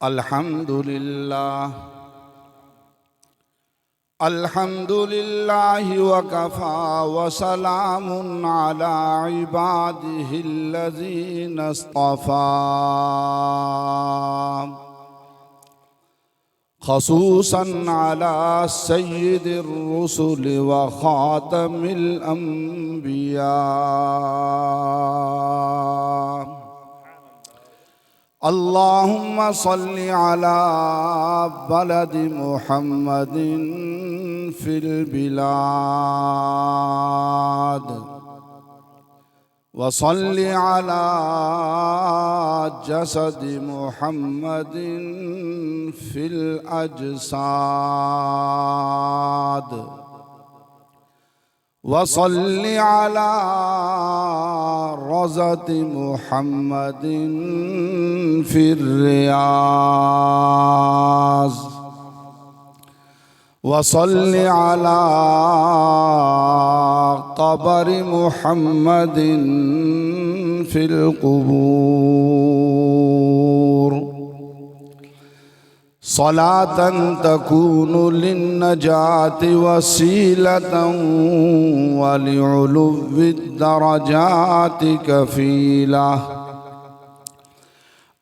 अल्हम्दुलिल्लाह अल्हम्दुलिल्लाहि वकफ़ा वसलामुन अला इबादिहिल्लज़ीना इस्तफ़ा ख़ुसूसन अला सय्यिदिर रुसुल व ख़ातमिल अंबिया। अल्लाहुम्मा सल्लि अला बलदि मुहम्मदिन फिल बिलाद व सल्लि अला जसदि मुहम्मदिन फिल अजसाद वसल्लि अला रज़ति मुहम्मदिन फिर रियाज़ वसल्लि अला क़ब्रि मुहम्मदिन फिल क़ुबूर सलातन तकूनु लिन्नजाति वसीलतन वलिउलुव्विद दरजाति कफीला।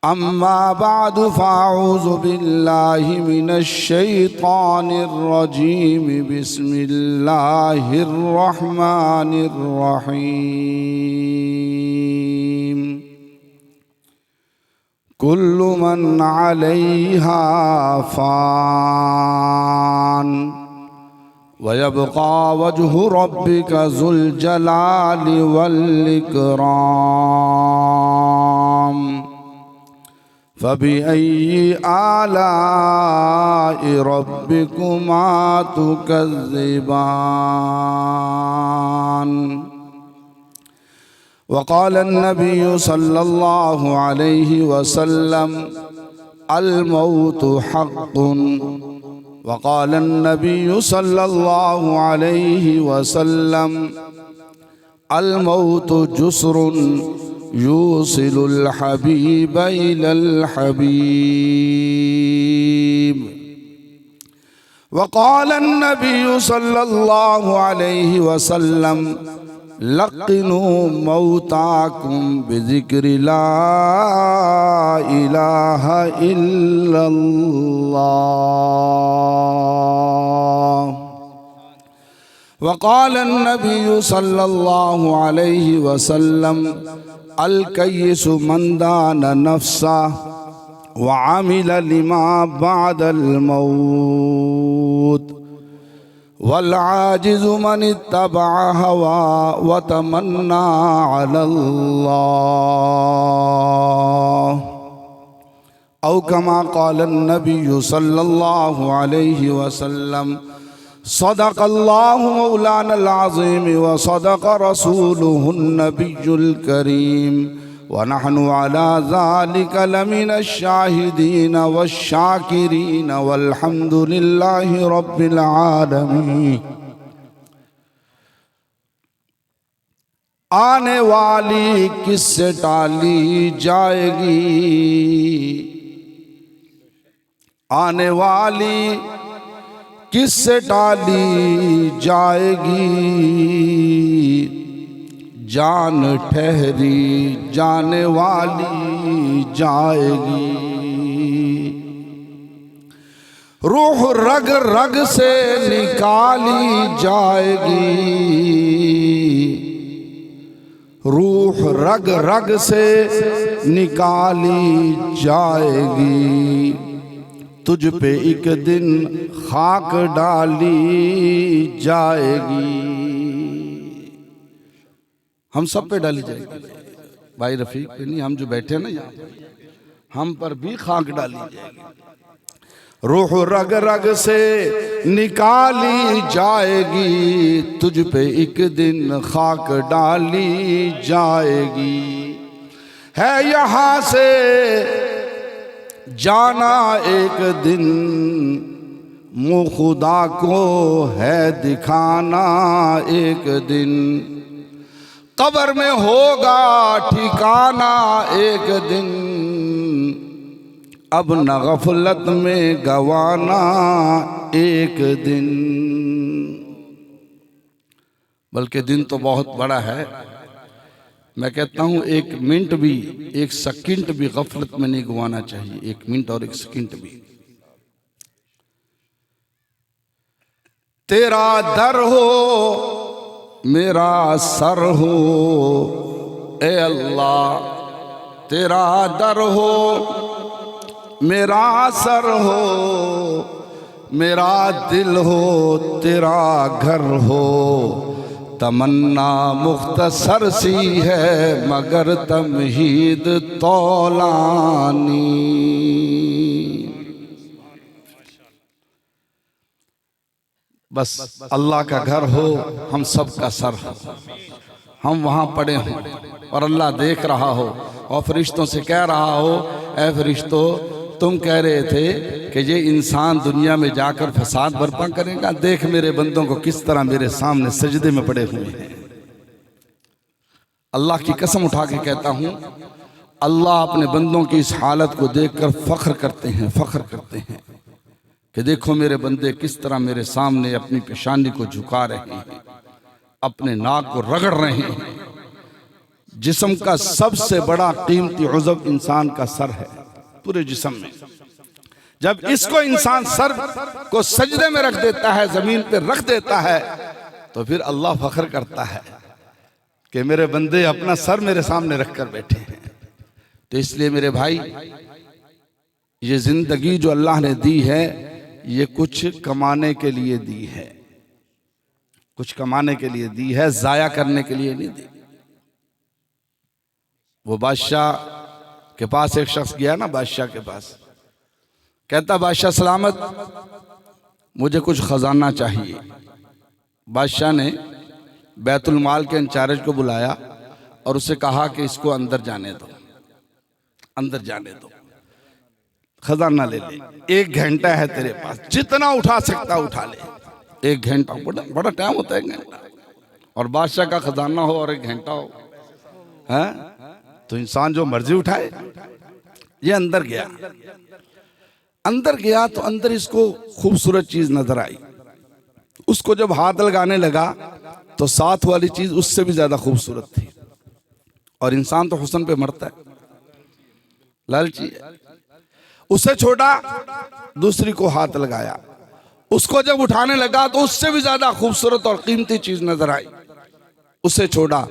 अम्मा बादु फ़अऊज़ु बिल्लाहि मिनश शैतानिर रजीम बिस्मिल्लाहिर रहमानिर रहीम। कुल्लु मन अलैहा फ़ान व यबक़ा वजहु रब्बिका ज़ुल जलालि वल इकराम। फ़बिअय्यि आलाइ रब्बिकुमा तुकज़्ज़िबान। वक़ाल अन्नबी सल्लल्लाहु अलैहि वसल्लम अल मौतु हक़्क़ुन। वक़ाल अन्नबी सल्लल्लाहु अलैहि वसल्लम अल मौतु जुस्रुन यूसिलुल हबीब इलल हबीब। वक़ाल अन्नबी सल्लल्लाहु अलैहि वसल्लम लक़िनू मौताकुम बिज़िक्रि ला इलाहा इल्लल्लाह। वक़ाल अन्नबी सल्लल्लाहु अलैहि वसल्लम अल कय्यिसु मन दाना नफ्सा व अमिल लिमा बअदल मौत वल आजिज़ु मन इत्तबअ हवा व तमन्ना अलल्लाह। औ कमा क़ाल अन्नबी सल्लल्लाहु अलैहि वसल्लम सदक़ल्लाहु मौलानल अज़ीम व सदक़ रसूलुहुन नबियुल करीम व नहनु अला ज़ालिका लमिनश शाहिदीन वश्शाकिरीन वल्हम्दुलिल्लाहि रब्बिल आलमीन। आने वाली किससे टाली जाएगी, आने वाली किससे टाली जाएगी। जान ठहरी जाने वाली जाएगी। रूह रग रग से निकाली जाएगी, रूह रग रग से निकाली जाएगी। तुझ पे एक दिन खाक डाली जाएगी। हम सब पे डाली जाएगी भाई रफीक पे नहीं, हम जो बैठे ना यहाँ हम पर भी खाक डाली जाएगी। रूह रग रग से निकाली जाएगी। तुझ पे एक दिन खाक डाली जाएगी। है यहाँ से जाना एक दिन, मुँह खुदा को है दिखाना एक दिन। कब्र में होगा ठिकाना एक दिन, अब न गफलत में गवाना एक दिन, बल्कि दिन तो बहुत बड़ा है। मैं कहता हूं 1 मिनट भी, 1 सेकंड भी गफलत में नहीं गवाना चाहिए। 1 मिनट और 1 सेकंड भी। तेरा दर हो मेरा सर हो, ए अल्लाह तेरा दर हो मेरा सर हो, मेरा दिल हो तेरा घर हो, तमन्ना मुख्तसर सी है मगर तमहीद तौलानी। बस अल्लाह का घर हो, हम सब का सर हो, हम वहाँ पड़े हों और अल्लाह देख रहा हो और फरिश्तों से कह रहा हो, ऐ फरिश्तों तुम कह रहे थे कि ये इंसान दुनिया में जाकर फसाद बर्पा करेगा, देख मेरे बंदों को किस तरह मेरे सामने सजदे में पड़े हुए हैं। अल्लाह की कसम उठा के कहता हूँ, अल्लाह अपने बंदों की इस हालत को देखकर फख्र करते हैं, फख्र करते हैं कि देखो मेरे बंदे किस तरह मेरे सामने अपनी पेशानी को झुका रहे हैं, अपने नाक को रगड़ रहे हैं। जिस्म का सबसे बड़ा कीमती उज़्व इंसान का सर है पूरे जिस्म में। जब इसको इंसान सर को सजदे में रख देता है, जमीन पे रख देता है, तो फिर अल्लाह फख्र करता है कि मेरे बंदे अपना सर मेरे सामने रखकर बैठे हैं। तो इसलिए मेरे भाई, ये जिंदगी जो अल्लाह ने दी है, ये कुछ कमाने के लिए दी है, कुछ कमाने के लिए दी है, जाया करने के लिए नहीं दी। वो बादशाह के पास एक शख्स गया ना, बादशाह के पास, कहता बादशाह सलामत, मुझे कुछ खजाना चाहिए। बादशाह ने बैतुल माल के इंचार्ज को बुलाया और उससे कहा कि इसको अंदर जाने दो, अंदर जाने दो, खजाना ले ले, 1 घंटा है तेरे पास, जितना उठा सकता उठा ले। 1 घंटा बड़ा टाइम होता है, 1 घंटा, और बादशाह का खजाना हो और 1 घंटा हो, है तो इंसान जो मर्जी उठाए। ये अंदर गया, अंदर गया तो अंदर इसको खूबसूरत चीज नजर आई। उसको जब हाथ लगाने लगा तो साथ वाली चीज उससे भी ज्यादा खूबसूरत थी। और इंसान तो हुस्न पे मरता है, लालची है। उसे छोड़ा, दूसरी को हाथ लगाया, उसको जब उठाने लगा तो उससे भी ज्यादा खूबसूरत और कीमती चीज नजर आई। उसे छोड़ा,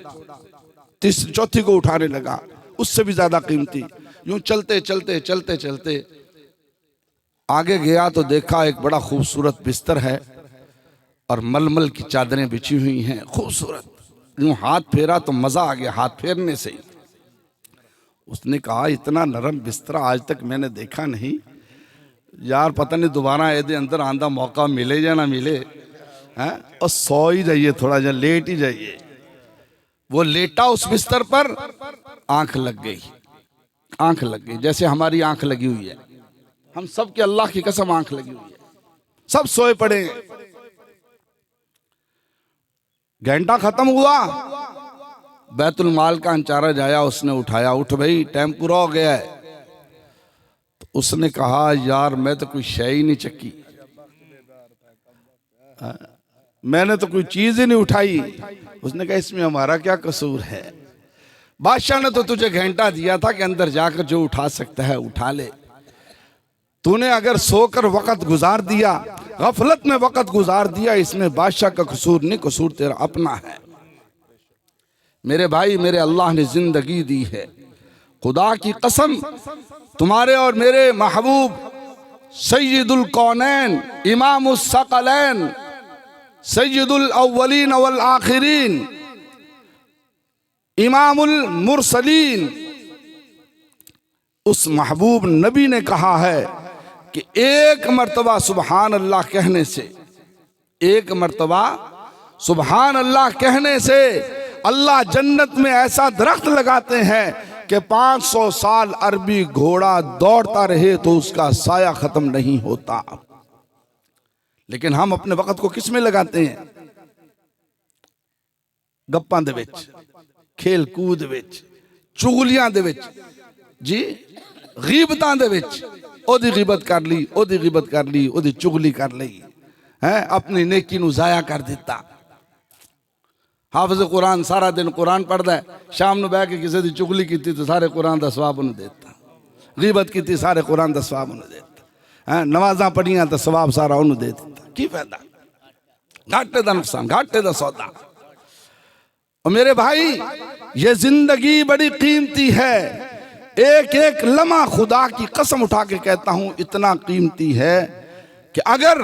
तीसरी चौथी को उठाने लगा, उससे भी ज्यादा कीमती। यूं चलते चलते चलते चलते आगे गया तो देखा एक बड़ा खूबसूरत बिस्तर है और मलमल की चादरें बिछी हुई हैं, खूबसूरत। यूं हाथ फेरा तो मजा आ गया हाथ फेरने से ही। उसने कहा इतना नरम बिस्तरा आज तक मैंने देखा नहीं यार, पता नहीं दोबारा ऐसे अंदर आंदा मौका मिले या ना मिले, हैं? और सो ही जाइए, थोड़ा जा लेट ही जाइए। वो लेटा उस बिस्तर पर, आंख लग गई, आंख लग गई, जैसे हमारी आंख लगी हुई है। हम सब के अल्लाह की कसम आंख लगी हुई है, सब सोए पड़े। घंटा खत्म हुआ, बैतुल माल का इंचार्ज आया, उसने उठाया, उठ भाई टाइम पूरा हो गया है। तो उसने कहा यार मैं तो कोई शय ही नहीं चक्की, मैंने तो कोई चीज ही नहीं उठाई। उसने कहा इसमें हमारा क्या कसूर है, बादशाह ने तो तुझे घंटा दिया था कि अंदर जाकर जो उठा सकता है उठा ले। तूने अगर सोकर वक्त गुजार दिया, गफलत में वक्त गुजार दिया, इसमें बादशाह का कसूर नहीं, कसूर तेरा अपना है। मेरे भाई, मेरे अल्लाह ने जिंदगी दी है, खुदा की कसम तुम्हारे और मेरे महबूब सैयदुल कौनैन, इमामुस सकलैन, सैयदुल अव्वलीन वल आखिरीन, इमामुल मुरसलीन, उस महबूब नबी ने कहा है कि एक मर्तबा सुबहान अल्लाह कहने से, एक मर्तबा सुबहान अल्लाह कहने से अल्लाह जन्नत में ऐसा दरख्त लगाते हैं कि 500 साल अरबी घोड़ा दौड़ता रहे तो उसका साया खत्म नहीं होता। लेकिन हम अपने वक्त को किस में लगाते हैं? गप्पां दे विच, खेल कूद विच, चुगलियां दे विच। जी गीबतां दे विच ओदी गीबत कर ली, ओदी गीबत कर ली, ओदी चुगली कर ली है, अपनी नेकी नू जाया कर दिता। हाफिज कुरान सारा दिन कुरान पढ़दा है, शाम नू बह के किसी दी चुगली की तो सारे कुरान दा सवाब उन्हें देता, गीबत की सारे कुरान दा सवाब उन्हें देता है, नमाज़ां पढ़ियां तो सवाब सारा उन्हें दे दिता। की फायदा, घाटे दा नुकसान, घाटे दा सौदा। और मेरे भाई ये जिंदगी बड़ी कीमती है, एक एक लम्हा खुदा की कसम उठा के कहता हूं इतना कीमती है कि अगर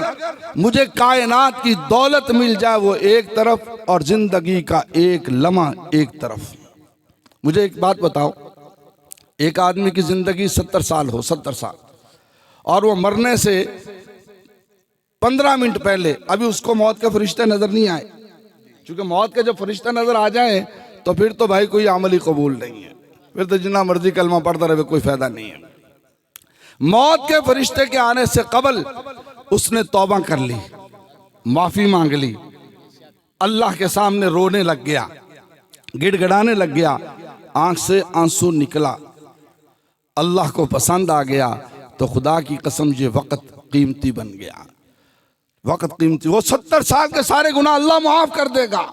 मुझे कायनात की दौलत मिल जाए वो एक तरफ और जिंदगी का एक लम्हा एक तरफ। मुझे एक बात बताओ, एक आदमी की जिंदगी 70 साल हो, 70 साल, और वो मरने से 15 मिनट पहले अभी उसको मौत के फरिश्ते नजर नहीं आए, क्योंकि मौत के जब फरिश्ते नजर आ जाए तो फिर तो भाई कोई अमली कबूल नहीं है, फिर तो जितना मर्जी कलमा पढ़ता रहे कोई फायदा नहीं है। मौत के फरिश्ते के आने से कबल उसने तौबा कर ली, माफी मांग ली, अल्लाह के सामने रोने लग गया, गिड़गिड़ाने लग गया, आंख से आंसू निकला, अल्लाह को पसंद आ गया, तो खुदा की कसम ये वक्त कीमती बन गया, वक्त कीमती। वो 70 साल के सारे गुनाह अल्लाह माफ कर देगा।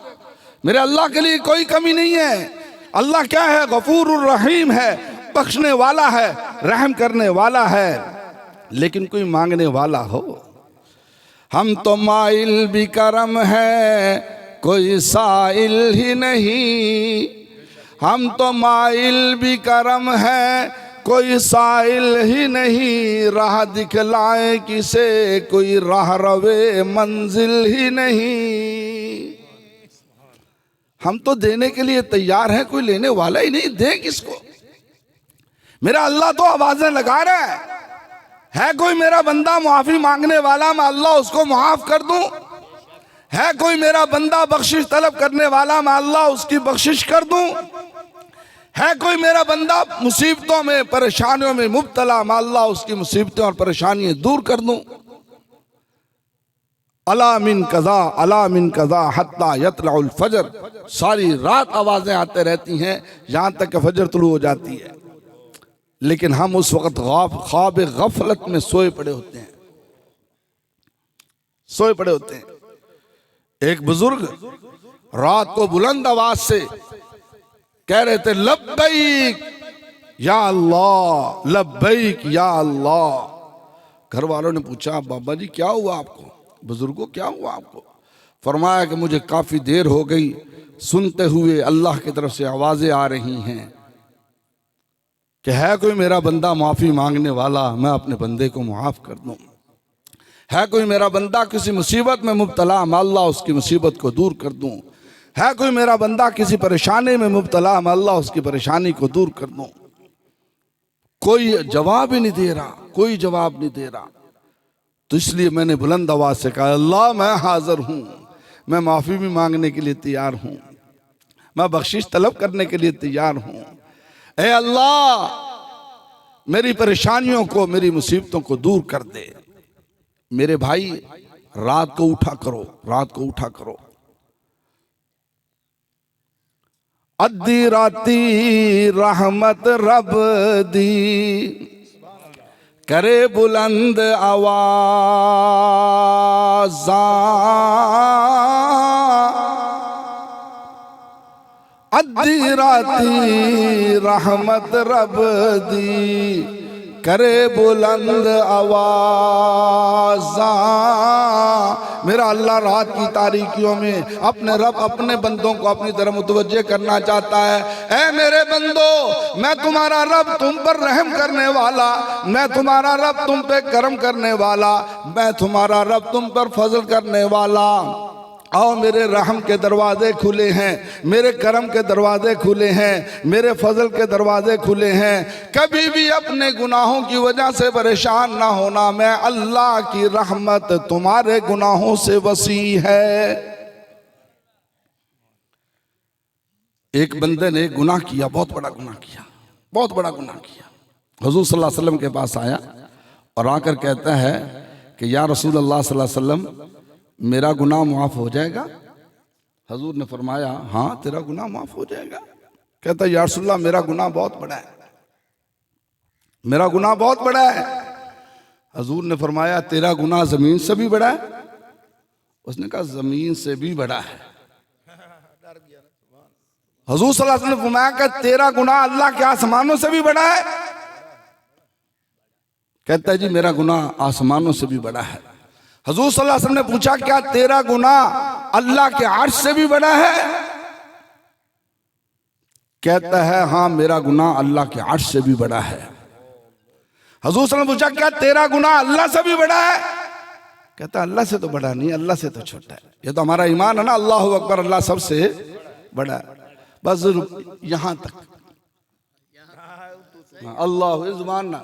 मेरे अल्लाह के लिए कोई कमी नहीं है। अल्लाह क्या है? गफूरुर रहीम है, बख्शने वाला है, रहम करने वाला है। लेकिन कोई मांगने वाला हो, हम तो माइल भी करम है, कोई साइल ही नहीं, हम तो माइल भी करम है, कोई साइल ही नहीं, राह दिखलाए किसे, कोई राह रवे मंजिल ही नहीं। हम तो देने के लिए तैयार हैं, कोई लेने वाला ही नहीं, दे किसको? मेरा अल्लाह तो आवाजें लगा रहा है कोई मेरा बंदा माफी मांगने वाला, मैं अल्लाह उसको माफ कर दूं? है कोई मेरा बंदा बख्शिश तलब करने वाला, मैं अल्लाह उसकी बख्शिश कर दूं? है कोई मेरा बंदा मुसीबतों में परेशानियों में मुब्तला, मैं अल्लाह उसकी मुसीबतें और परेशानियां दूर कर दूं? अला मिन कज़ा, अला मिन कज़ा हत्ता यतलउल फजर, सारी रात आवाजें आते रहती हैं यहां तक कि फजर तुलू हो जाती है। लेकिन हम उस वक्त ख्वाब गफलत में सोए पड़े होते हैं, सोए पड़े होते हैं। एक बुजुर्ग रात को बुलंद आवाज से कह रहे थे, लब्बैक या अल्लाह, लब्बैक या अल्लाह। घर वालों ने पूछा, बाबा जी क्या हुआ आपको, बुजुर्गों क्या हुआ आपको? फरमाया कि मुझे काफी देर हो गई सुनते हुए अल्लाह की तरफ से आवाजें आ रही हैं कि है कोई मेरा बंदा माफी मांगने वाला, मैं अपने बंदे को माफ कर दूं। है कोई मेरा बंदा किसी मुसीबत में मुब्तला, मैं अल्लाह उसकी मुसीबत को दूर कर दूं। है कोई मेरा बंदा किसी परेशानी में मुब्तला, मैं अल्लाह उसकी परेशानी को दूर कर दूं। कोई जवाब ही नहीं दे रहा, कोई जवाब नहीं दे रहा। तो इसलिए मैंने बुलंद आवाज से कहा, अल्लाह मैं हाजिर हूं, मैं माफी भी मांगने के लिए तैयार हूं, मैं बख्शिश तलब करने के लिए तैयार हूं। ऐ अल्लाह मेरी परेशानियों को, मेरी मुसीबतों को दूर कर दे। मेरे भाई रात को उठा करो, रात को उठा करो। अद्धी राती रहमत रब दी, करे बुलंद आवाज़, अद्धी राती रहमत रब दी, करे बुलंद आवाज़। मेरा अल्लाह रात की तारीकियों में अपने रब, अपने बंदों को अपनी तरफ मुतवज्जे करना चाहता है। ऐ मेरे बंदो, मैं तुम्हारा रब तुम पर रहम करने वाला, मैं तुम्हारा रब तुम पे करम करने वाला, मैं तुम्हारा रब तुम पर फजल करने वाला। आओ, मेरे रहम के दरवाजे खुले हैं, मेरे करम के दरवाजे खुले हैं, मेरे फजल के दरवाजे खुले हैं। कभी भी अपने गुनाहों की वजह से परेशान ना होना, मैं अल्लाह की रहमत तुम्हारे गुनाहों से वसी है। एक बंदे ने गुनाह किया, बहुत बड़ा गुनाह किया, बहुत बड़ा गुनाह किया। हुजूर सल्लल्लाहु अलैहि वसल्लम के पास आया और आकर कहता है कि या रसूल अल्लाह सल्लल्लाहु अलैहि वसल्लम, मेरा गुनाह माफ हो जाएगा? हजूर ने फरमाया, हाँ तेरा गुनाह माफ हो जाएगा। कहता या रसूलल्लाह मेरा गुनाह बहुत बड़ा है, मेरा गुनाह बहुत बड़ा है। हजूर ने फरमाया तेरा गुनाह जमीन से भी बड़ा है। उसने कहा जमीन से भी बड़ा है। हजूर सल्लल्लाहु अलैहि वसल्लम ने फरमाया कि तेरा गुनाह अल्लाह के आसमानों से भी बड़ा है। कहता है जी मेरा गुनाह आसमानों से भी बड़ा है। हजूर सल्लल्लाहु अलैहि वसल्लम ने पूछा क्या तेरा गुनाह अल्लाह के अर्श से भी बड़ा है? कहता है हाँ मेरा गुनाह अल्लाह के अर्श से भी बड़ा है। हजूर सल्लल्लाहु अलैहि वसल्लम ने पूछा क्या तेरा गुनाह अल्लाह से भी बड़ा है? कहता है अल्लाह से तो बड़ा नहीं, अल्लाह से तो छोटा है। ये तो हमारा ईमान है ना, अल्लाहु अकबर, अल्लाह सबसे बड़ा है। बस यहां तक अल्लाह जुबान ना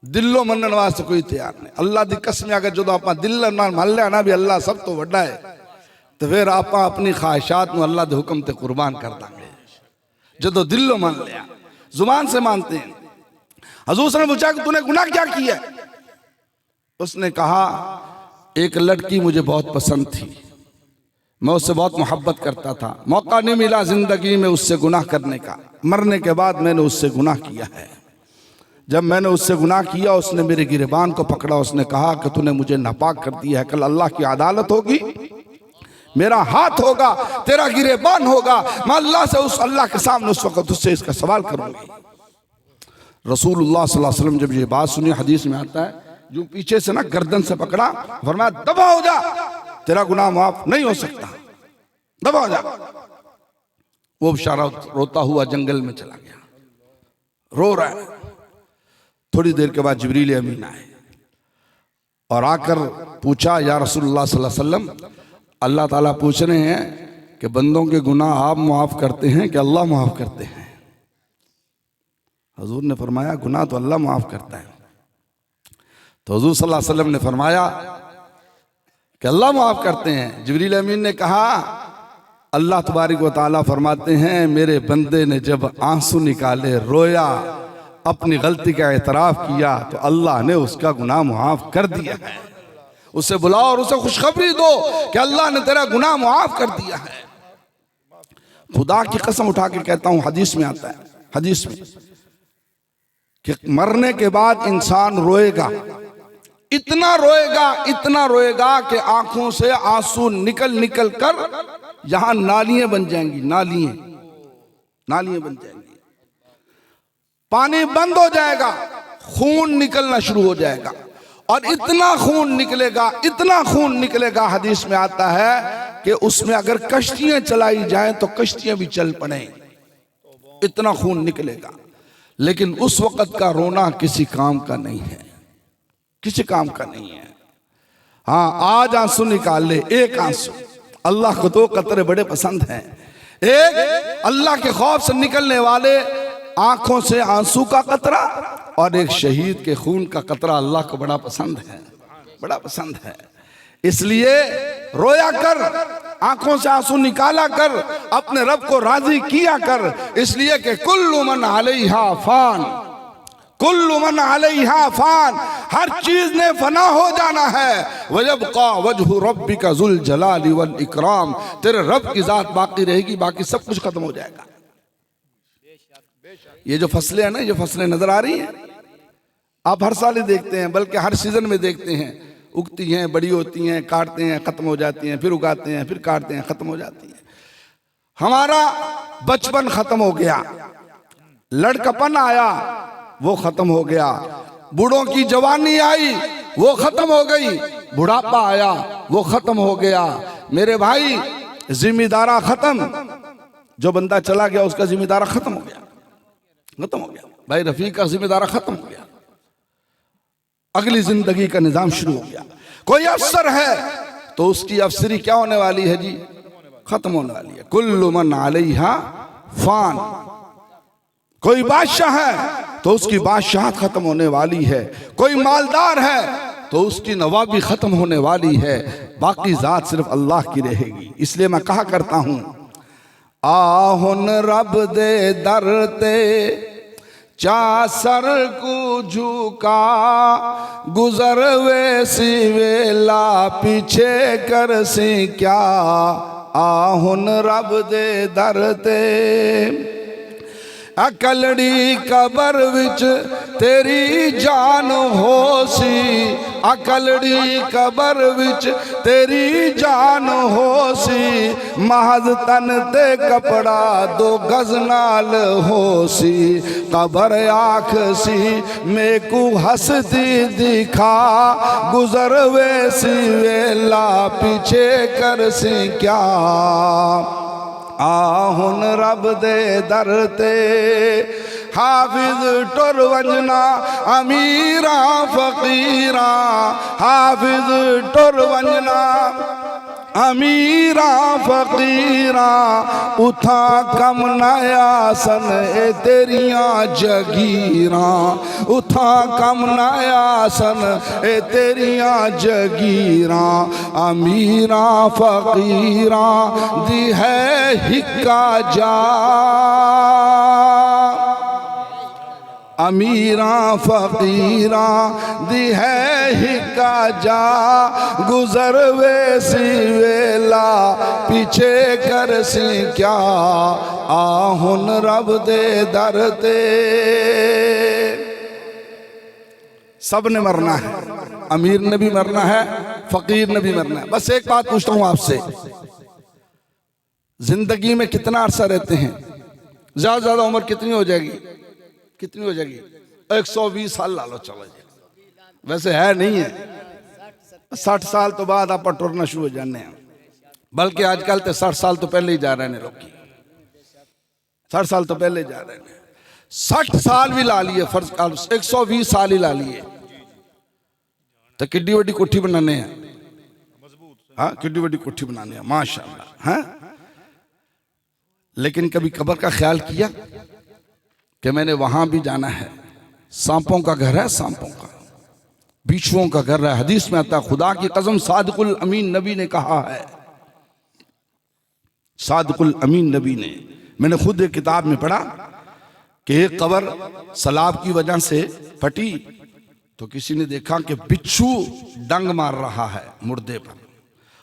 दिलो मनन वास्ते कोई तैयार नहीं। अल्लाह दी कसम अगर जो आप दिल नाल मान लिया ना भी अल्लाह सब तो बड़ा है, तो फिर आप अपनी ख्वाहिशात में अल्लाह के हुक्म ते कुर्बान कर देंगे। जो दिलो मान लिया, जुबान से मानते हैं। हजूर से ने पूछा कि तूने गुनाह क्या किया? उसने कहा एक लड़की मुझे बहुत पसंद थी, मैं उससे बहुत मोहब्बत करता था, मौका नहीं मिला जिंदगी में उससे गुनाह करने का, मरने के बाद मैंने उससे गुनाह किया है। जब मैंने उससे गुनाह किया उसने मेरे गिरेबान को पकड़ा, उसने कहा कि तूने मुझे नापाक कर दिया है, कल अल्लाह की अदालत होगी, मेरा हाथ होगा, तेरा गिरेबान होगा, मैं अल्लाह से उस अल्लाह के सामने उस वक्त उससे इसका सवाल करूंगी। रसूलुल्लाह सल्लल्लाहु अलैहि वसल्लम जब ये बात सुनी, हदीस में आता है जो पीछे से ना गर्दन से पकड़ा, फरमाया दबा हो जा, तेरा गुनाह माफ नहीं हो सकता, दबा हो जा। वो बेचारा रोता हुआ जंगल में चला गया, रो रहा है। थोड़ी देर के बाद जिब्रील अमीन आए और आकर पूछा या रसूलुल्लाह सल्लल्लाहु अलैहि वसल्लम, अल्लाह ताला पूछ रहे हैं कि बंदों के गुनाह आप माफ करते हैं कि अल्लाह माफ करते हैं? हजूर ने फरमाया गुनाह तो अल्लाह माफ करता है। तो हजूर सल्लल्लाहु अलैहि वसल्लम ने फरमाया कि अल्लाह माफ करते हैं। जिब्रील अमीन ने कहा अल्लाह तबारक व तआला फरमाते हैं मेरे बंदे ने जब आंसू निकाले, रोया, अपनी गलती का एतराफ किया तो अल्लाह ने उसका गुनाह माफ कर दिया है। उसे बुलाओ और उसे खुशखबरी दो कि अल्लाह ने तेरा गुनाह माफ कर दिया है। खुदा की कसम उठा के कहता हूं, हदीस में आता है, हदीस में कि मरने के बाद इंसान रोएगा, इतना रोएगा, इतना रोएगा कि आंखों से आंसू निकल निकल कर यहां नालियां बन जाएंगी, नालियां बन जाएंगी, पानी बंद हो जाएगा, खून निकलना शुरू हो जाएगा। और इतना खून निकलेगा, इतना खून निकलेगा, हदीस में आता है कि उसमें अगर कश्तियां चलाई जाएं तो कश्तियां भी चल पड़े, इतना खून निकलेगा। लेकिन उस वक्त का रोना किसी काम का नहीं है, किसी काम का नहीं है। हाँ, आज आंसू निकाल ले, एक आंसू, अल्लाह को दो कतरे बड़े पसंद हैं। एक अल्लाह के खौफ से निकलने वाले आंखों से आंसू का कतरा, और एक शहीद के खून का कतरा अल्लाह को बड़ा पसंद है, बड़ा पसंद है। इसलिए रोया कर, आंखों से आंसू निकाला कर, अपने रब को राजी किया कर, इसलिए कि कुल्लु मन अलैहा फान, कुल्लु मन अलैहा फान, हर चीज ने फना हो जाना है। वयबका वजहु रब्बिका जुल जलाली वल इकराम, तेरे रब की जात बाकी रहेगी, बाकी सब कुछ खत्म हो जाएगा। ये जो फसलें हैं ना, ये फसलें नजर आ रही हैं, आप हर साल ही देखते हैं, बल्कि हर सीजन में देखते हैं, उगती हैं, बड़ी होती हैं, काटते हैं, खत्म हो जाती हैं, फिर उगाते हैं, फिर काटते हैं, खत्म हो जाती हैं। हमारा बचपन खत्म हो गया, लड़कपन आया, वो खत्म हो गया, बूढ़ों की जवानी आई, वो खत्म हो गई, बुढ़ापा आया, वो खत्म हो गया। मेरे भाई, जिम्मेदारा खत्म, जो बंदा चला गया उसका जिम्मेदारा खत्म हो गया, खत्म हो गया। भाई रफीक का जिम्मेदारा खत्म हो गया, अगली जिंदगी का निजाम शुरू हो गया। कोई अफसर है तो उसकी अफसरी क्या होने वाली है जी? खत्म होने वाली है। कुल्लु मन अलैहा फान, कोई बादशाह है तो उसकी बादशाहत खत्म होने वाली है, कोई मालदार है तो उसकी नवाबी खत्म होने वाली है, बाकी जात सिर्फ अल्लाह की रहेगी। इसलिए मैं कहा करता हूं, आहुन रब दे दर ते चा सर को झुका, गुजर वे सी वेला पीछे कर सी क्या, आहुन रब दे दर ते अकलड़ी कबर विच तेरी जान होसी, अकलड़ी कबर विच तेरी जान होसी, महज तन ते कपड़ा दो गज नाल होसी, कबर आख सी मेकू हसदी दिखा, गुजर वैसी वेला पीछे कर सी क्या, आहुन रब दे दर ते हाफिज टुर वंजना अमीरा फकीरा, हाफिज टुर वंजना अमीरा फकीरा, उठा कम नया सन ए तेरियां जगीरा, उठा कम नया सन ए तेरियां जगीरा, अमीरा फकीरा दी है हिक्का जा, अमीरा फकीरा दी है हिक्का जा, गुजर वैसी वेला पीछे कर सी क्या, आहुन रब दे दर ते। सब ने मरना है, अमीर ने भी मरना है, फकीर ने भी मरना है। बस एक बात पूछता हूं आपसे, जिंदगी में कितना अरसा रहते हैं? ज्यादा ज्यादा उम्र कितनी हो जाएगी? कितनी हो जाएगी? 120 साल ला लो, चलो जी, वैसे है नहीं है। 60 साल तो बाद आप टुरना शुरू हो जाने हैं, बल्कि आजकल तो 60 साल तो पहले ही जा रहे हैं लोग, 60 साल तो पहले ही जा रहे हैं। 60 साल भी ला लिए, फर्ज कर 120 साल ही ला लिए, तो किड्डी वड्डी कोठी बनाने हैं। हाँ, किड्डी वड्डी कोठी बनाने हैं, माशाअल्लाह। हाँ, लेकिन कभी कब्र का ख्याल किया कि मैंने वहां भी जाना है? सांपों का घर है, सांपों का, बिच्छुओं का घर है। हदीस में आता, खुदा की कसम सादिकुल अमीन नबी ने कहा है, सादिकुल अमीन नबी ने, मैंने खुद एक किताब में पढ़ा कि एक कब्र सलाब की वजह से फटी, तो किसी ने देखा कि बिच्छू डंग मार रहा है मुर्दे पर,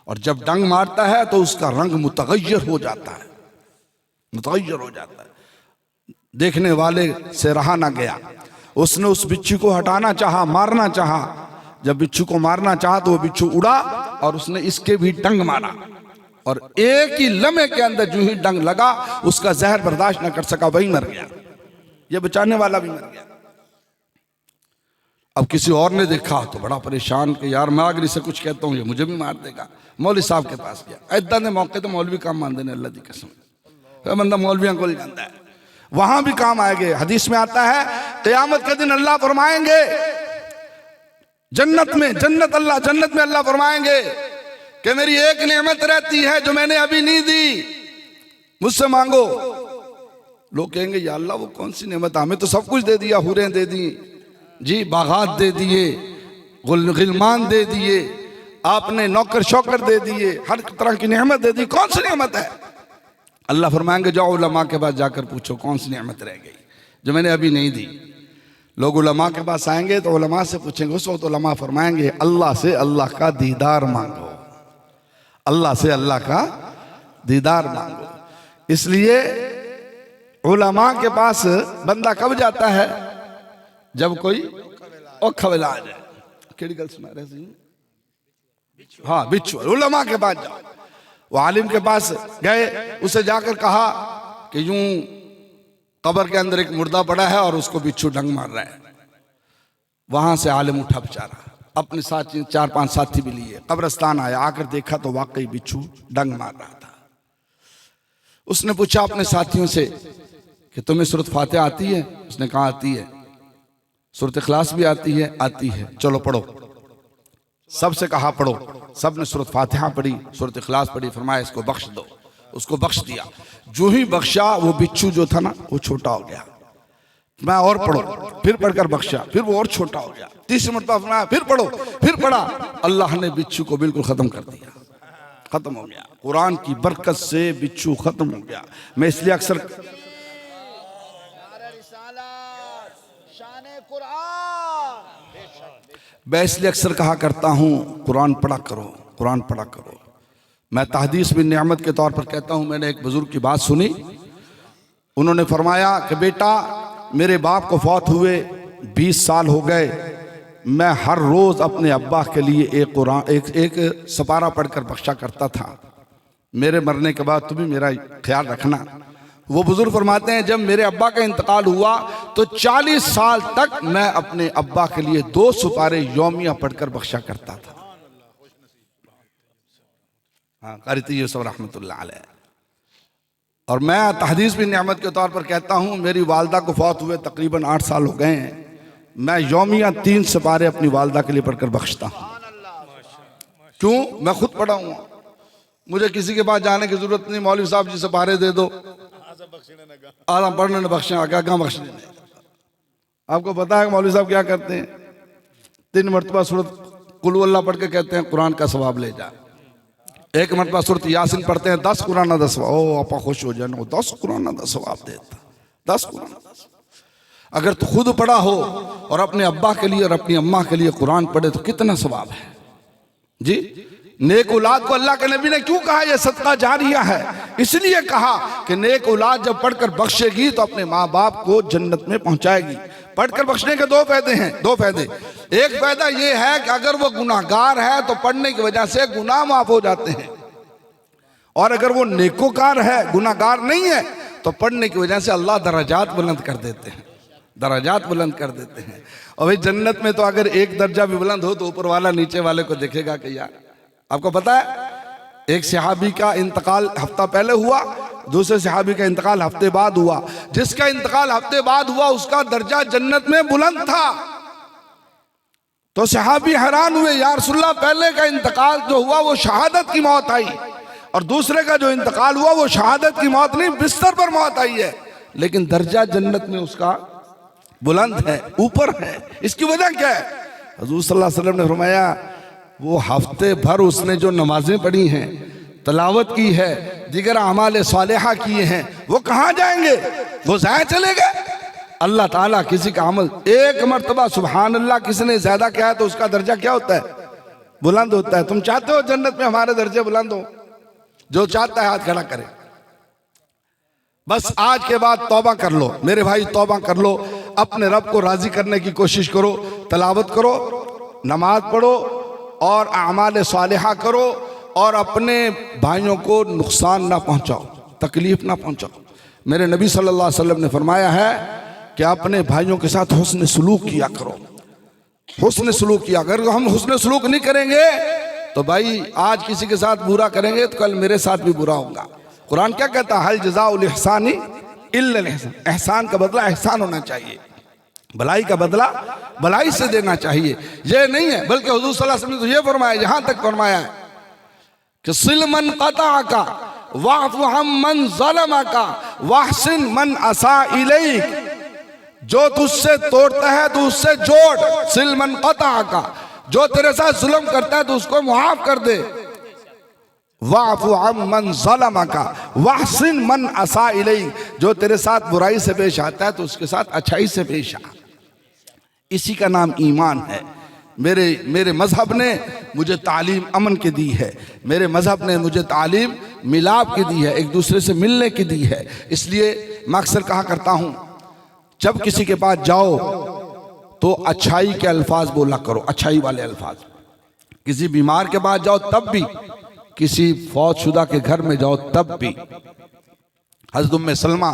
और जब डंग मारता है तो उसका रंग मुतगय्यर हो जाता है, मुतगय्यर हो जाता है। देखने वाले से रहा ना गया, उसने उस बिच्छू को हटाना चाहा, मारना चाहा। जब बिच्छू को मारना चाहा तो वो बिच्छू उड़ा और उसने इसके भी डंग मारा, और एक ही लम्हे के अंदर जो ही डंग लगा, उसका जहर बर्दाश्त न कर सका, वही मर गया। ये बचाने वाला भी मर गया। अब किसी और ने देखा तो बड़ा परेशान कि यार मैं अगर इसे कुछ कहता हूँ ये मुझे भी मार देगा। मौलवी साहब के पास गया, ऐदा ने मौके तो मौलवी काम मान देने, अल्लाह की कसम, बंदा मौलवियों को जाता है, वहां भी काम आएंगे। हदीस में आता है क़यामत के दिन अल्लाह फरमाएंगे जन्नत में, जन्नत में अल्लाह फरमाएंगे कि मेरी एक नेमत रहती है जो मैंने अभी नहीं दी, मुझसे मांगो। लोग कहेंगे या अल्लाह वो कौन सी नेमत, हमें तो सब कुछ दे दिया, हुरें दे दी जी, बागात दे दिए, गिलमान दे दिए, आपने नौकर शौकर दे दिए, हर तरह की नेमत दे दी, कौन सी नेमत है? अल्लाह फरमाएंगे जाओ उलमा के पास जाकर पूछो कौन सी नेमत रह गई जो मैंने अभी नहीं दी। लोग उलमा के पास आएंगे तो उलमा से पूछेंगे, उस वक्त उलमा फरमाएंगे अल्लाह से अल्लाह का दीदार मांगो, अल्लाह से अल्लाह का दीदार मांगो। इसलिए उलमा के पास बंदा कब जाता है? जब कोई खवेला आ जाए। केड़ी गल सुना रहे थे? हाँ, बिच्छू। उलमा के पास जाओ। वो आलिम के पास गए, उसे जाकर कहा कि यूं कब्र के अंदर एक मुर्दा पड़ा है और उसको बिच्छू डंग मार रहा है। वहां से आलिम उठा बेचारा, अपने साथ 4-5 साथी भी लिए, कब्रिस्तान आया, आकर देखा तो वाकई बिच्छू डंग मार रहा था। उसने पूछा अपने साथियों से कि तुम्हें सूरत फातिहा आती है? उसने कहा आती है। सूरत इखलास भी आती है? आती है। चलो पढ़ो। सबसे कहा पढ़ो, सब ने सूरत फातिहा पढ़ी, सूरत इखलास पढ़ी। फरमाया इसको बख्श दो, उसको बख्श दिया। जो ही बख्शा वो बिच्छू जो था ना वो छोटा हो गया। मैं और पढ़ो, फिर पढ़कर बख्शा, फिर वो और छोटा हो गया। तीसरी मरतबा फरमाया फिर पढ़ो, फिर पढ़ा। अल्लाह ने बिच्छू को बिल्कुल खत्म कर दिया, खत्म हो गया। कुरान की बरकत से बिच्छू खत्म हो गया। मैं इसलिए अक्सर कहा करता हूँ कुरान पढ़ा करो, कुरान पढ़ा करो। मैं तहदीस बिन नियामत के तौर पर कहता हूँ, मैंने एक बुजुर्ग की बात सुनी उन्होंने फरमाया कि बेटा मेरे बाप को फौत हुए 20 साल हो गए, मैं हर रोज़ अपने अब्बा के लिए एक सपारा पढ़कर बख्शा करता था, मेरे मरने के बाद तुम्हें मेरा ख्याल रखना। वो बुजुर्ग फरमाते हैं जब मेरे अब्बा का इंतकाल हुआ तो 40 साल तक मैं अपने अब्बा के लिए 2 सुपारे यौमिया पढ़कर बख्शा करता था। हाँ, क़ारी यूसुफ रहमतुल्लाह अलैह। और मैं तहदीस भी नेमत के तौर पर कहता हूँ, मेरी वालदा को फौत हुए तकरीबन 8 साल हो गए हैं, मैं यौमिया 3 सुपारे अपनी वालदा के लिए पढ़कर बख्शता हूँ। क्यों? मैं खुद पढ़ा हूँ, मुझे किसी के पास जाने की जरूरत नहीं। मौलवी साहब जी सपारे दे दो, आदम पढ़ने न बख्शे, आगा बख्शने। आपको पता है मौलवी साहब क्या करते हैं? 3 मरतबा सूरत कुल अल्लाह पढ़ के कहते हैं कुरान का सवाब ले जा। 1 मरतबा सूरत यासीन पढ़ते हैं, 10 कुरान 10 सवाब। ओ आपा खुश हो जाए, 10 कुरान 10 सवाब देता, 10 कुरान 10। अगर तो खुद पढ़ा हो और अपने अब्बा के लिए और अपनी अम्मा के लिए कुरान पढ़े तो कितना सवाब है जी। नेक औलाद को अल्लाह के नबी ने क्यों कहा यह सदका जारिया है? इसलिए कहा कि नेक औलाद जब पढ़कर बख्शेगी तो अपने माँ बाप को जन्नत में पहुंचाएगी। पढ़कर बख्शने के 2 फायदे हैं, 2 फायदे। एक फायदा यह है कि अगर वो गुनाहगार है तो पढ़ने की वजह से गुनाह माफ हो जाते हैं, और अगर वो नेकोकार है, गुनाहगार नहीं है, तो पढ़ने की वजह से अल्लाह दर्जात बुलंद कर देते हैं, दर्जात बुलंद कर देते हैं। और भाई जन्नत में तो अगर एक दर्जा भी बुलंद हो तो ऊपर वाला नीचे वाले को देखेगा कि यार। आपको पता है एक सहाबी का इंतकाल हफ्ता पहले हुआ, दूसरे सहाबी का इंतकाल हफ्ते बाद हुआ। जिसका इंतकाल हफ्ते बाद हुआ उसका दर्जा जन्नत में बुलंद था। तो सहाबी हैरान हुए, या रसूलल्लाह पहले का इंतकाल जो हुआ वो शहादत की मौत आई, और दूसरे का जो इंतकाल हुआ वो शहादत की मौत नहीं, बिस्तर पर मौत आई है, लेकिन दर्जा जन्नत में उसका बुलंद है, ऊपर है। इसकी वजह क्या है? हुजूर सल्लल्लाहु अलैहि वसल्लम ने फरमाया वो हफ्ते भर उसने जो नमाजें पढ़ी हैं, तलावत की है, दिगर अमाल सालिहा किए हैं, वो कहाँ जाएंगे? वो ज़ाया चले गए। अल्लाह ताला किसी का अमल 1 मरतबा सुभान अल्लाह किसी ने ज्यादा किया है तो उसका दर्जा क्या होता है? बुलंद होता है। तुम चाहते हो जन्नत में हमारे दर्जे बुलंद हो? जो चाहता है हाथ खड़ा करे। बस आज के बाद तौबा कर लो मेरे भाई, तौबा कर लो, अपने रब को राजी करने की कोशिश करो, तलावत करो, नमाज पढ़ो और अमाल सालिहा करो, और अपने भाइयों को नुकसान ना पहुंचाओ, तकलीफ ना पहुंचाओ। मेरे नबी सल्लल्लाहु अलैहि वसल्लम ने फरमाया है कि अपने भाइयों के साथ हुस्न सलूक किया करो, हुस्न सलूक किया। अगर हम हुस्न सलूक नहीं करेंगे तो भाई आज किसी के साथ बुरा करेंगे तो कल मेरे साथ भी बुरा होगा। कुरान क्या कहता है? हल जज़ाउल इहसानी इल्लल इहसान। एहसान का बदला एहसान होना चाहिए, भलाई का बदला भलाई से देना चाहिए। ये नहीं है, बल्कि हुजूर सल्लल्लाहु अलैहि वसल्लम ने तो ये फरमाया, जहां तक फरमाया है कि सिल मन क़ताअका वाफ़ु अम्मन ज़लमका वहसिन मन असा इलैक। जो तुझसे तोड़ता है तो उससे जोड़। सिल मन क़ताअका, जो तेरे साथ जुल्म करता है तो उसको मुआफ कर दे। वाफ़ु अम्मन ज़लमका वहसिन मन असा इलैक, जो तेरे साथ बुराई से पेश आता है तो उसके साथ अच्छाई से पेश आ। इसी का नाम ईमान है। मेरे मजहब ने मुझे तालीम अमन की दी है, मेरे मजहब ने मुझे तालीम मिलाप की दी है, एक दूसरे से मिलने की दी है। इसलिए मैं अक्सर कहा करता हूँ, जब किसी के पास जाओ तो अच्छाई के अल्फाज बोला करो, अच्छाई वाले अल्फाज। किसी बीमार के पास जाओ तब भी, किसी फौजशुदा के घर में जाओ तब भी। हज़रत उम्मे सलमा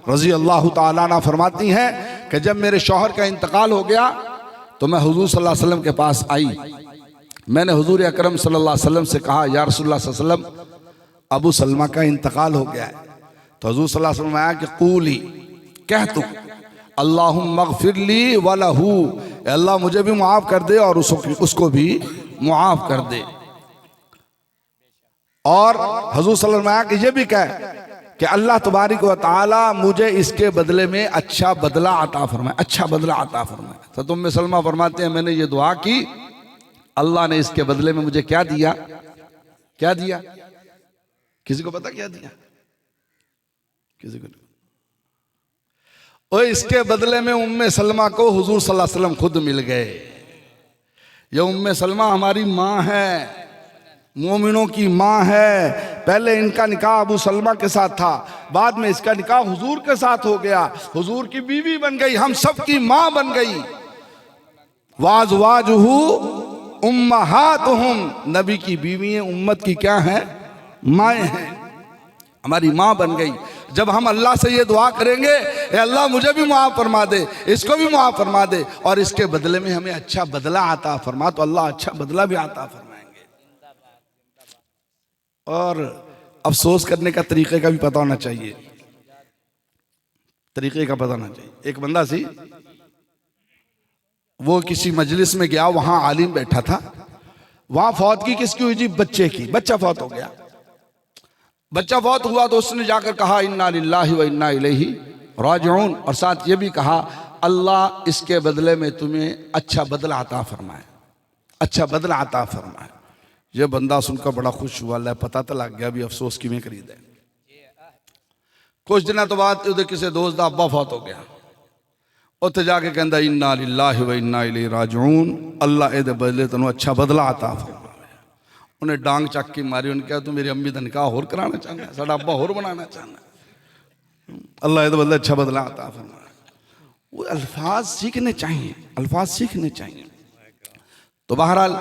रज़ी अल्लाह ताला अन्हा फरमाती हैं कि जब मेरे शौहर का इंतकाल हो गया तो मैं हुजूर सल्लल्लाहु अलैहि वसल्लम के पास आई। मैंने हुजूर अकरम सल्लल्लाहु अलैहि वसल्लम से कहा, या रसूलल्लाह सल्लल्लाहु अलैहि वसल्लम अबू सलमा का इंतकाल हो गया है। तो हुजूर सल्लल्लाहु अलैहि वसल्लम आया कि कूली, कह तू अल्लाहुम्मा अग़फिर ली व लहू, अल्लाह मुझे भी मुआफ़ कर दे और उसको भी मुआफ़ कर दे। और हुजूर सल्लल्लाहु अलैहि वसल्लम आया कि ये भी कह कि अल्लाह तबारिक व तआला मुझे इसके बदले में अच्छा बदला अता फरमाए, अच्छा बदला अता फरमाए। तो उम्मे सलमा फरमाते हैं, मैंने ये दुआ की, अल्लाह ने इसके बदले में मुझे क्या दिया? क्या दिया? किसी को पता क्या दिया? किसी को नहीं। और इसके बदले में उम्मे सलमा को हुजूर सल्लल्लाहु अलैहि वसल्लम खुद मिल गए। ये उम्मे सलमा हमारी माँ है, मोमिनों की माँ है, पहले इनका निकाह अबू सलमा के साथ था, बाद में इसका निकाह हुजूर के साथ हो गया, हुजूर की बीवी बन गई, हम सब की माँ बन गई। वाज़वाजुहु उम्महातुहुम, नबी की बीवियां उम्मत की क्या हैं? माएँ हैं, हमारी माँ बन गई। जब हम अल्लाह से ये दुआ करेंगे, ए अल्लाह मुझे भी माफ़ फरमा दे, इसको भी माफ़ फरमा दे, और इसके बदले में हमें अच्छा बदला आता फरमा, तो अल्लाह अच्छा बदला भी आता फरमाएंगे। और अफसोस करने का तरीके का भी पता होना चाहिए, तरीके का पता होना चाहिए। एक बंदा सी, वो किसी मजलिस में गया, वहां आलिम बैठा था, वहां फौतगी किसकी हुई जी? बच्चे की, बच्चा फौत हो गया। बच्चा फौत हुआ तो उसने जाकर कहा इन्ना लिल्लाहि व इन्ना इलैहि राजिऊन, और साथ ये भी कहा अल्लाह इसके बदले में तुम्हें अच्छा बदला अता फरमाए, अच्छा बदला अता फरमाए। ये बंदा सुनकर बड़ा खुश हुआ, अल्लाह पता तो लग गया भी अफसोस किमें करीद है। कुछ दिनों तो बाद उधर किसी दोस्त का अब्बा फौत हो गया, उत्थे जाके कहता इन्ना लिल्लाहि व इन्ना इलैहि राजिऊन, अल्लाह ए बदले तेन अच्छा बदला अता फरमाए। उन्हें डांग चक के मारी, उन्हें कहा तू मेरी अम्मी का निकाह होर कराना चाहना है, साडा अब्बा होर बनाना चाहना, अल्लाह ए बदले अच्छा बदला अता फरमाए। वो अल्फाज सीखने चाहिए, अल्फाज सीखने चाहिए। तो बहरहाल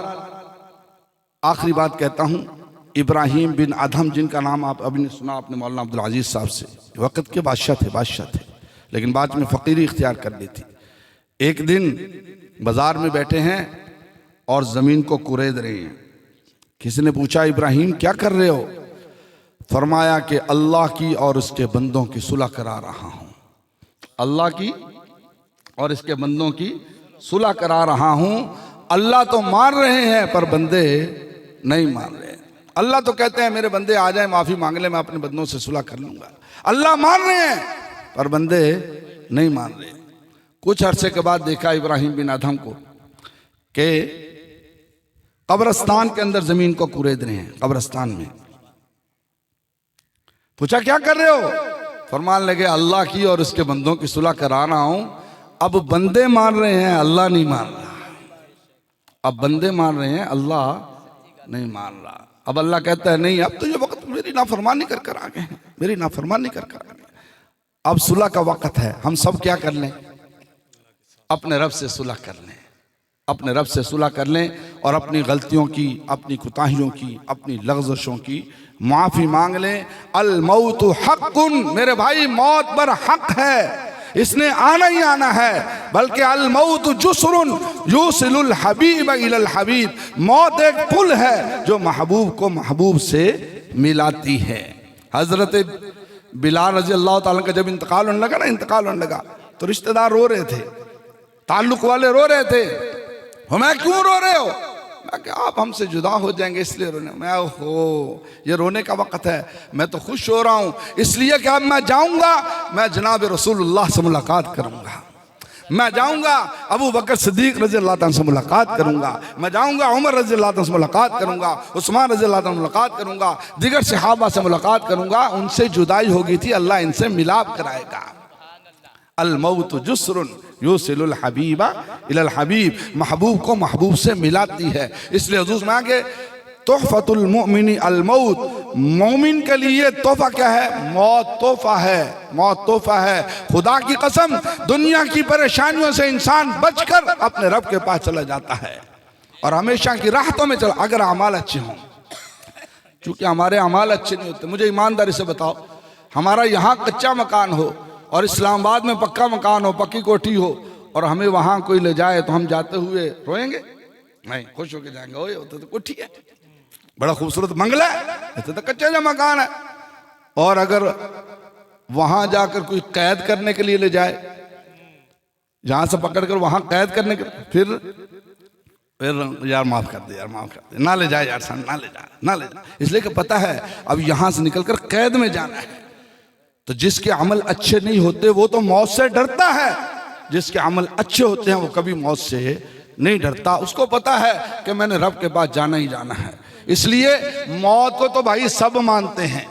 आखिरी बात कहता हूँ, इब्राहिम बिन अदहम, जिनका नाम आप अभी ने सुना आपने मौलाना अब्दुल अजीज साहब से, वक़्त के बादशाह थे, लेकिन बाद में फ़कीरी इख्तियार कर ली थी। एक दिन बाजार में बैठे हैं और ज़मीन को कुरेद रहे हैं। किसी ने पूछा इब्राहिम क्या कर रहे हो? फरमाया कि अल्लाह की और उसके बंदों की सुलह करा रहा हूँ, अल्लाह की और इसके बंदों की सुलह करा रहा हूँ। अल्लाह तो मार रहे हैं पर बंदे नहीं मान रहे। अल्लाह तो कहते हैं मेरे बंदे आ जाए माफ़ी मांग ले, मैं अपने बंदों से सुलह कर लूँगा। अल्लाह मान रहे हैं पर बंदे नहीं मान रहे। कुछ अरसे के बाद देखा इब्राहिम बिन अदहम को कि कब्रिस्तान के अंदर जमीन को कुरेद रहे हैं, कब्रिस्तान में। पूछा क्या कर रहे हो? फरमान लगे अल्लाह की और उसके बंदों की सुलह करा रहा हूं। अब बंदे मान रहे हैं, अल्लाह नहीं मान रहा। अब बंदे मान रहे हैं, अल्लाह नहीं मान रहा। अब अल्लाह कहता है नहीं, अब तो ये वक्त मेरी नाफरमानी कर कर आ गए हैं, मेरी नाफरमानी कर कर आ गए, अब सुलह का वक्त है। हम सब क्या कर लें? अपने रब से सुलह कर लें, अपने रब से सुलह कर लें और अपनी गलतियों की, अपनी कुताहियों की, अपनी लग़ज़शों की माफ़ी मांग लें। अल मौतु हक़्क़ुन, मेरे भाई मौत पर हक है, इसने आना ही आना है। बल्कि अल मौतु जुस्रुन युसिलुल हबीब इलल हबीब, मौत एक पुल है जो महबूब को महबूब से मिलाती है। हज़रत बिलाल रज़ी अल्लाह ताला का जब इंतकाल होने लगा ना, इंतकाल होने लगा तो रिश्तेदार रो रहे थे, ताल्लुक़ वाले रो रहे थे। मैं क्यों रो रहे हो? मैं कि आप हमसे जुदा हो जाएंगे इसलिए रोने। मैं हो ये रोने का वक़्त है, मैं तो खुश हो रहा हूँ इसलिए कि अब मैं जाऊँगा, मैं जनाब रसूलुल्लाह से मुलाकात करूँगा, मैं जाऊँगा अबू बकर सिद्दीक़ रज़ी अल्लाह ताला से मुलाकात करूँगा, मैं जाऊँगा उमर रज़ी अल्लाह ताला से मुलाकात करूँगा, उस्मान रज़ी अल्लाह ताला से मुलाकात करूँगा, दिगर सहाबा से मुलाकात करूँगा। उनसे जुदाई हो गई थी, अल्लाह इनसे मिलाप कराएगा। अल मौतु जुस्रुन युसिलुल हबीबा इलल हबीब, महबूब को महबूब से मिलाती है। इसलिए हुज़ूर में आगे तोहफ़तुल मुमिनी अल मौत, मोमिन के लिए तोहफ़ा क्या है? मौत तोहफ़ा है, मौत तोहफ़ा है। खुदा की कसम दुनिया की परेशानियों से इंसान बचकर अपने रब के पास चला जाता है और हमेशा की राहतों में चला, अगर अमाल अच्छे हों। चूँकि हमारे अमाल अच्छे नहीं होते। मुझे ईमानदारी से बताओ, हमारा यहाँ कच्चा मकान हो और इस्लामाबाद में पक्का मकान हो, पक्की कोठी हो, और हमें वहाँ कोई ले जाए तो हम जाते हुए रोएंगे? नहीं, खुश होकर जाएंगे। ओए तो कोठी है, बड़ा खूबसूरत बंगला है, ऐसे तो कच्चा जो मकान है। और अगर वहाँ जाकर कोई कैद करने के लिए ले जाए, जहाँ से पकड़ कर वहाँ कैद करने के, फिर यार माफ़ कर दे, यार माफ़ कर दे, ना ले जाए यार सन, ना ले जा, ना ले जा। इसलिए कि पता है अब यहाँ से निकल कर कैद में जाना है। तो जिसके अमल अच्छे नहीं होते वो तो मौत से डरता है, जिसके अमल अच्छे होते हैं वो कभी मौत से नहीं डरता। उसको पता है कि मैंने रब के पास जाना ही जाना है। इसलिए मौत को तो भाई सब मानते हैं,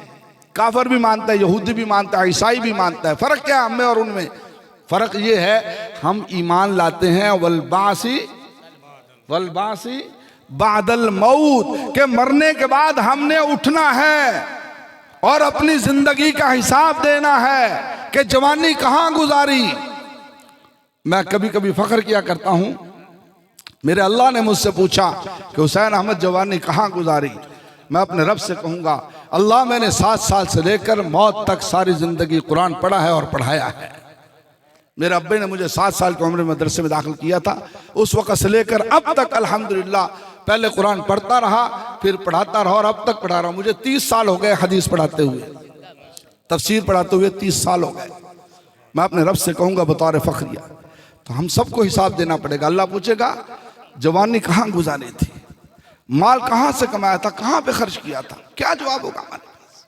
काफिर भी मानता है, यहूदी भी मानता है, ईसाई भी मानता है। फ़र्क क्या है हमें और उनमें? फ़र्क ये है हम ईमान लाते हैं वलबासी बादल मौत, के मरने के बाद हमने उठना है। और अपनी जिंदगी का हिसाब देना है कि जवानी कहां गुजारी। मैं कभी कभी फख्र किया करता हूं, मेरे अल्लाह ने मुझसे पूछा कि हुसैन अहमद जवानी कहां गुजारी। मैं अपने रब से कहूंगा, अल्लाह मैंने 7 साल से लेकर मौत तक सारी जिंदगी कुरान पढ़ा है और पढ़ाया है। मेरे अब्बे ने मुझे 7 साल की उम्र में मदरसे में दाखिल किया था, उस वक्त से लेकर अब तक अल्हम्दुलिल्लाह पहले कुरान पढ़ता रहा, फिर पढ़ाता रहा और अब तक पढ़ा रहा हूं। मुझे 30 साल हो गए हदीस पढ़ाते हुए, तफसीर पढ़ाते हुए 30 साल हो गए। मैं अपने रब से कहूंगा बतौर फख्रिया, तो हम सबको हिसाब देना पड़ेगा। अल्लाह पूछेगा जवानी कहाँ गुजारी थी, माल कहाँ से कमाया था, कहाँ पे खर्च किया था, क्या जवाब होगा हमारे पास?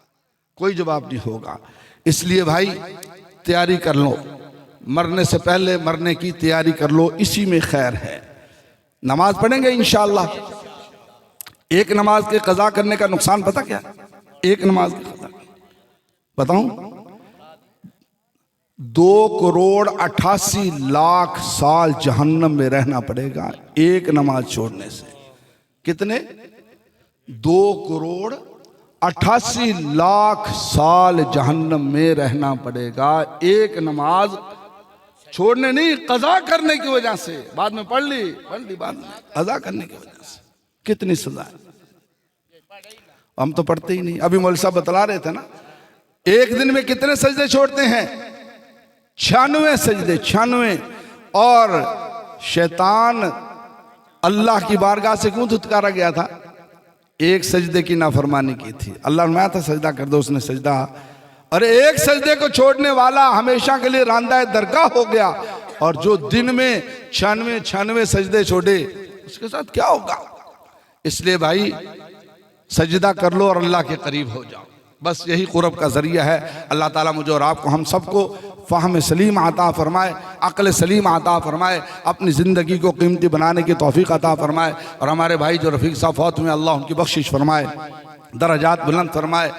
कोई जवाब नहीं होगा। इसलिए भाई तैयारी कर लो, मरने से पहले मरने की तैयारी कर लो, इसी में खैर है। नमाज पढ़ेंगे इंशाअल्लाह। एक नमाज के कज़ा करने का नुकसान पता क्या? एक नमाज के कज़ा बताऊं, 2,88,00,000 साल जहन्नम में रहना पड़ेगा एक नमाज छोड़ने से। कितने? 2,88,00,000 साल जहन्नम में रहना पड़ेगा एक नमाज छोड़ने, नहीं कज़ा करने की वजह से। बाद में पढ़ ली बाद में, कज़ा करने की वजह से कितनी सजा है। हम तो पढ़ते ही नहीं। अभी मौलवी साहब बतला रहे थे ना, एक दिन में कितने सजदे छोड़ते हैं? 96 सजदे, 96। और शैतान अल्लाह की बारगाह से क्यों धुतकारा गया था? एक सजदे की नाफरमानी की थी। अल्लाह ने था सजदा कर दो, उसने सजदा, अरे एक सजदे को छोड़ने वाला हमेशा के लिए रांदा दरगाह हो गया। और जो दिन में 96 सजदे छोड़े उसके साथ क्या होगा? इसलिए भाई सजदा कर लो और अल्लाह के करीब हो जाओ, बस यही कुर्ब का जरिया है। अल्लाह ताला मुझे और आपको, हम सबको फ़हम सलीम अता फरमाए, अक्ल सलीम अता फरमाए, अपनी ज़िंदगी को कीमती बनाने की तौफीक अता फरमाए। और हमारे भाई जो रफ़ीक साहब फौत हुए, अल्लाह उनकी बख्शिश फरमाए, दरजात बुलंद फरमाए।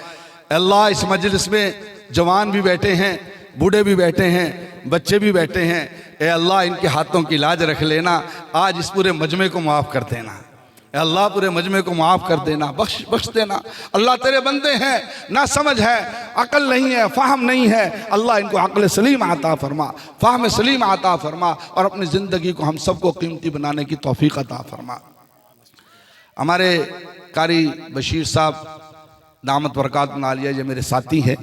अल्लाह इस मजलिस में जवान भी बैठे हैं, बूढ़े भी बैठे हैं, बच्चे भी बैठे हैं। ए अल्लाह इनके हाथों की लाज रख लेना, आज इस पूरे मजमे को माफ़ कर देना। अल्लाह पूरे मजमे को माफ़ कर देना, बख्श देना। अल्लाह तेरे बंदे हैं, ना समझ है, अकल नहीं है, फ़हम नहीं है। अल्लाह इनको अक्ल सलीम अता फरमा, फ़हम सलीम अता फरमा और अपनी ज़िंदगी को हम सबको कीमती बनाने की तौफीक अता फरमा। हमारे कारी बशीर साहब दामत बरकात नालिया, ये मेरे साथी हैं,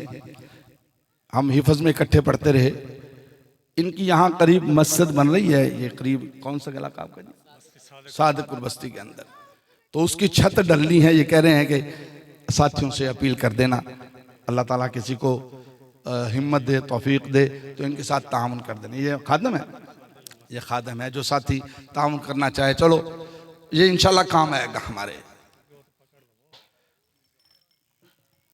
हम हिफ़्ज़ में इकट्ठे पढ़ते रहे। इनकी यहाँ करीब मस्जिद बन रही है, ये करीब कौन सा इलाका आपका जी? सादपुर बस्ती के अंदर। तो उसकी छत डलनी है। ये कह रहे हैं कि साथियों से अपील कर देना, अल्लाह ताला किसी को हिम्मत दे, तौफीक दे, तो इनके साथ तामुन कर देना। ये खादम है, ये खादम है, जो साथी तामुन करना चाहे, चलो ये इंशाल्लाह काम आएगा हमारे।